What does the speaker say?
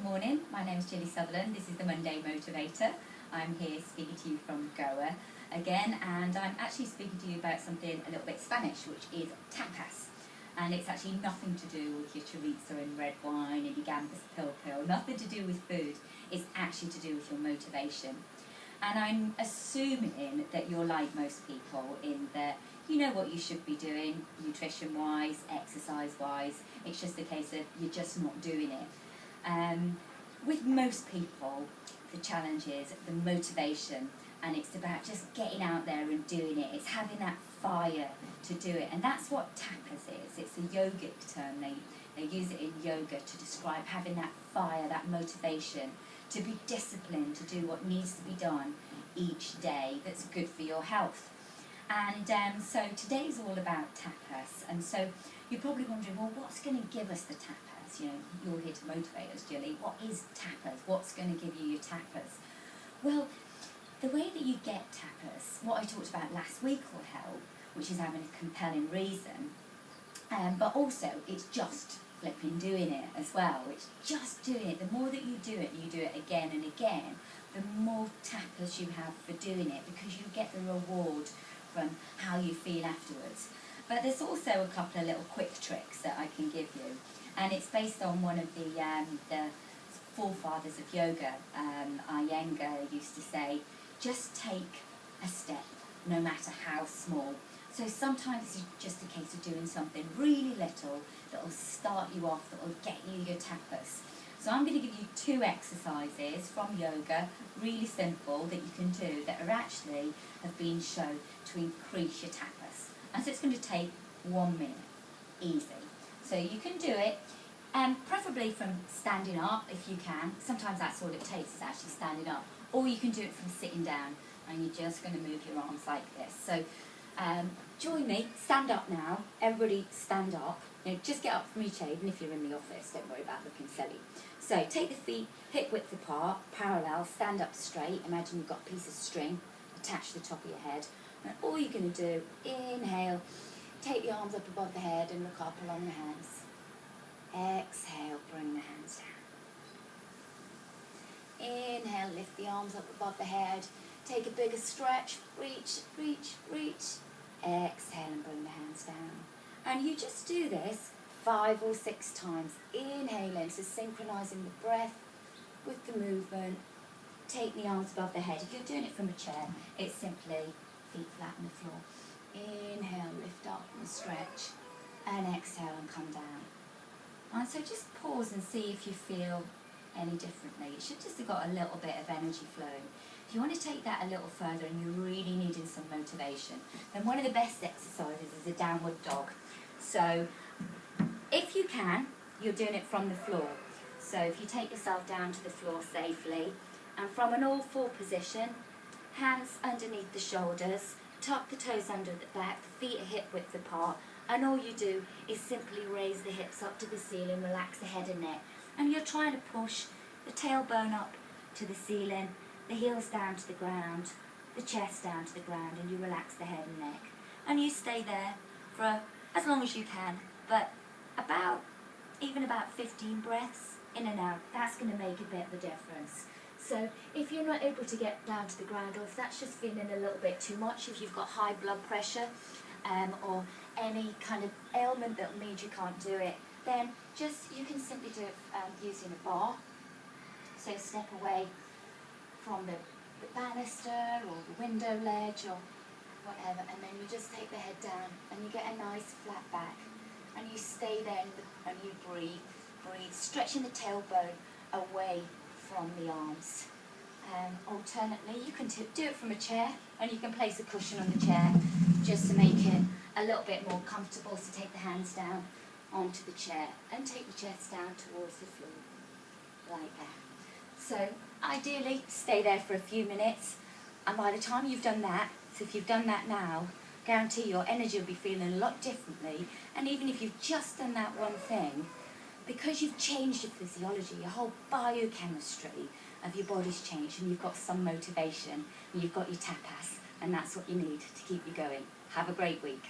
Good morning, my name is Gilly Sutherland. This is the Monday Motivator. I'm here speaking to you from Goa again, and I'm actually speaking to you about something a little bit Spanish, which is tapas. And it's actually nothing to do with your chorizo and red wine and your gambas pill, nothing to do with food. It's actually to do with your motivation. And I'm assuming that you're like most people in that you know what you should be doing, nutrition-wise, exercise-wise. It's just a case of you're just not doing it. With most people, the challenge is the motivation, and it's about just getting out there and doing it. It's having that fire to do it, and that's what tapas is. It's a yogic term. They use it in yoga to describe having that fire, that motivation, to be disciplined, to do what needs to be done each day that's good for your health. And so today's all about tapas, and so you're probably wondering, well, what's going to give us the tapas? You know, you're here to motivate us, Gilly. What is tapas? What's going to give you your tapas? Well, the way that you get tapas, what I talked about last week will help, which is having a compelling reason, but also it's just flipping doing it as well. It's just doing it. The more that you do it again and again, the more tapas you have for doing it, because you get the reward from how you feel afterwards. But there's also a couple of little quick tricks that I can give you, and it's based on one of the forefathers of yoga. Iyengar used to say, just take a step, no matter how small. So sometimes it's just a case of doing something really little that will start you off, that will get you your tapas. So I'm going to give you 2 exercises from yoga, really simple, that you can do, that are actually have been shown to increase your tapas. And so it's going to take 1 minute, easy. So you can do it, preferably from standing up if you can. Sometimes that's all it takes, is actually standing up. Or you can do it from sitting down, and you're just going to move your arms like this. So join me, stand up now. Everybody stand up. You know, just get up from your chair, even if you're in the office, don't worry about looking silly. So take the feet hip width apart, parallel, stand up straight. Imagine you've got a piece of string attached to the top of your head. And all you're going to do, inhale, take the arms up above the head and look up along the hands. Exhale, bring the hands down. Inhale, lift the arms up above the head. Take a bigger stretch, reach, reach, reach. Exhale and bring the hands down. And you just do this 5 or 6 times. Inhaling, so synchronizing the breath with the movement. Take the arms above the head. If you're doing it from a chair, it's simply feet flat on the floor. Inhale, lift up and stretch, and exhale and come down. And so just pause and see if you feel any differently. It should just have got a little bit of energy flowing. If you want to take that a little further and you're really needing some motivation, then one of the best exercises is a downward dog. So if you can, you're doing it from the floor. So if you take yourself down to the floor safely, and from an all-4 position, hands underneath the shoulders, tuck the toes under the back, the feet are hip width apart, and all you do is simply raise the hips up to the ceiling, relax the head and neck, and you're trying to push the tailbone up to the ceiling, the heels down to the ground, the chest down to the ground, and you relax the head and neck. And you stay there for as long as you can, but even about 15 breaths in and out. That's going to make a bit of a difference. So if you're not able to get down to the ground, or if that's just feeling a little bit too much, if you've got high blood pressure or any kind of ailment that means you can't do it, then you can simply do it using a bar. So step away from the banister or the window ledge or whatever, and then you just take the head down and you get a nice flat back, and you stay there and you breathe, stretching the tailbone away from the arms. Alternately, you can do it from a chair, and you can place a cushion on the chair just to make it a little bit more comfortable. So take the hands down onto the chair and take the chest down towards the floor, like that. So ideally, stay there for a few minutes, and by the time you've done that, so if you've done that now, guarantee your energy will be feeling a lot differently. And even if you've just done that one thing, because you've changed your physiology, your whole biochemistry of your body's changed, and you've got some motivation, and you've got your tapas, and that's what you need to keep you going. Have a great week.